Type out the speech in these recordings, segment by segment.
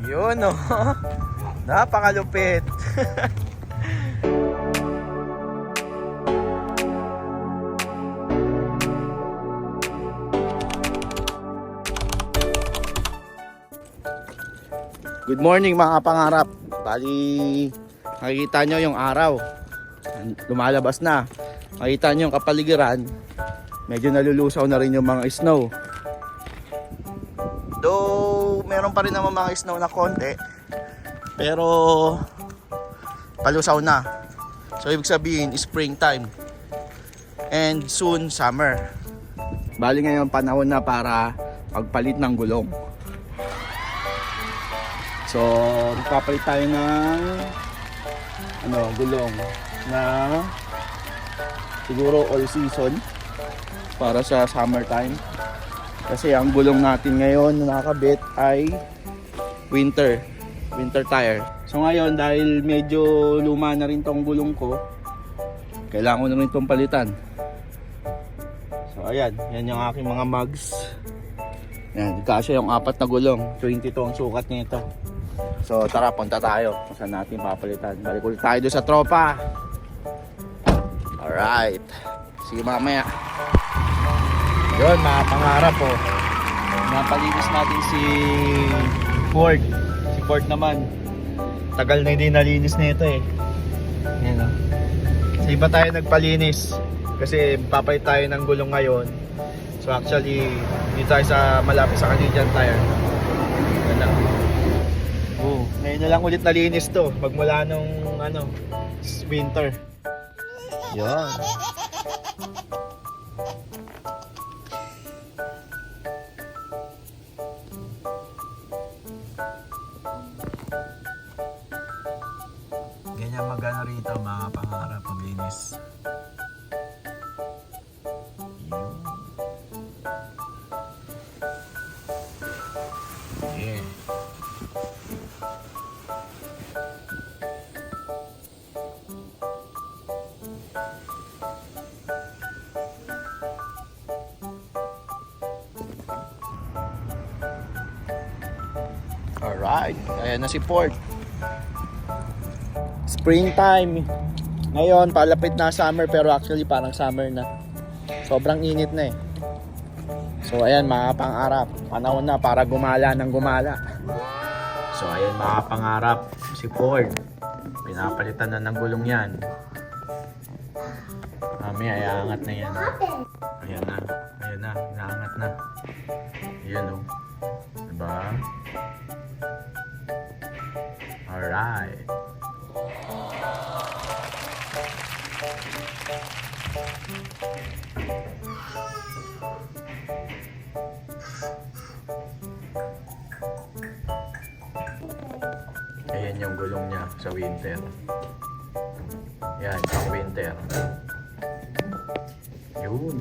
Yun oh. Napakalupit. Good morning mga pangarap. Bali, nakikita nyo yung araw. Lumalabas na. Makita nyo yung kapaligiran. Medyo nalulusaw na rin yung mga snow. Though, meron pa rin naman mga snow na konti. Pero, palusaw na. So, ibig sabihin, springtime. And soon, summer. Bali ngayon, panahon na para pagpalit ng gulong. So, magpapalit tayo ng gulong na siguro all season para sa summertime. Kasi ang gulong natin ngayon na nakakabit ay winter tire. So ngayon, dahil medyo luma na rin tong gulong ko, kailangan ko na rin itong palitan. So ayan, yan yung aking mga mugs. Yan, kasya yung 4 na gulong. 22 ang sukat nito. So tara, punta tayo kung saan natin papalitan. Balik ulit tayo doon sa tropa. Alright, sige mamaya. Yun, mga pangarap po. Napalinis natin si Ford. Si Ford naman, tagal na hindi nalinis nito eh. Yan o. Sa iba tayo nagpalinis kasi papalit tayo ng gulong ngayon. So actually, dito tayo sa malapit sa Canadian Tire. Yan lang. Ngayon na lang ulit nalinis to pagmula nung winter. Yan. Ganyan magano rito mga pangarap paglinis. Yeah. Alright, ayan na si Ford. Springtime. Ngayon, palapit na summer pero actually parang summer na. Sobrang init na eh. So ayan mga pangarap, panahon na para gumala ng gumala. So ayan mga pangarap, si Ford. Pinapalitan na ng gulong yan. Mamaya iaangat na yan. Ayan na, inaangat na. Ayan o. Diba? Alright. Ayan yung gulong niya sa winter. Yan, sa winter. Yun.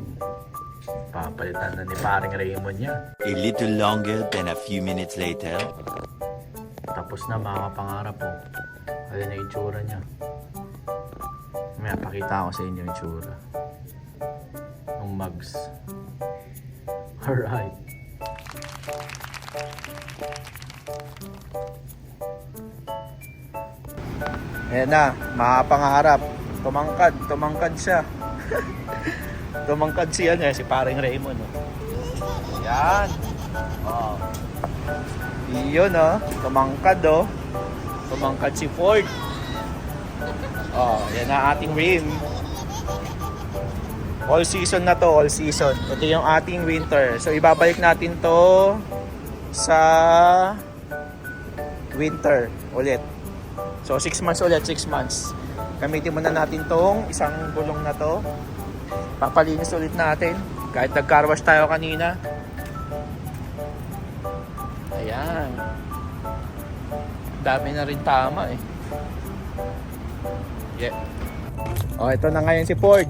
Papalitan na ni paring Raymond niya. A little longer than a few minutes later. Tapos na mga pangarap po. Ayan na itsura niya. May pakita ko sa inyo yung itsura ng mugs. Alright. Ayan na, mga pangarap. Tumangkad siya. Tumangkad siya niya, si paring Raymond. Oh. Ayan. Oh. Iyon oh, tumangkad oh. Tumangkad si Ford. Oh, yan ang ating rim. All season na to, all season. Ito yung ating winter. So ibabalik natin to sa winter ulit. So 6 months ulit, 6 months. Gamitin muna natin tong isang gulong na to. Papalinis ulit natin. Kahit nag-car wash tayo kanina. Ayan. Dami na rin tama eh. Yeah. Oh, ito na ngayon si Ford.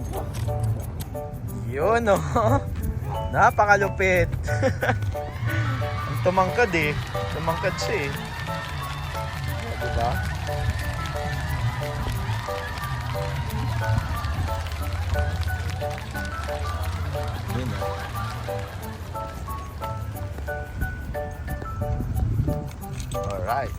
Yun oh. Napakalupit. Ang tumangkad eh. Tumangkad siya eh. Diba? Yun oh. Alright.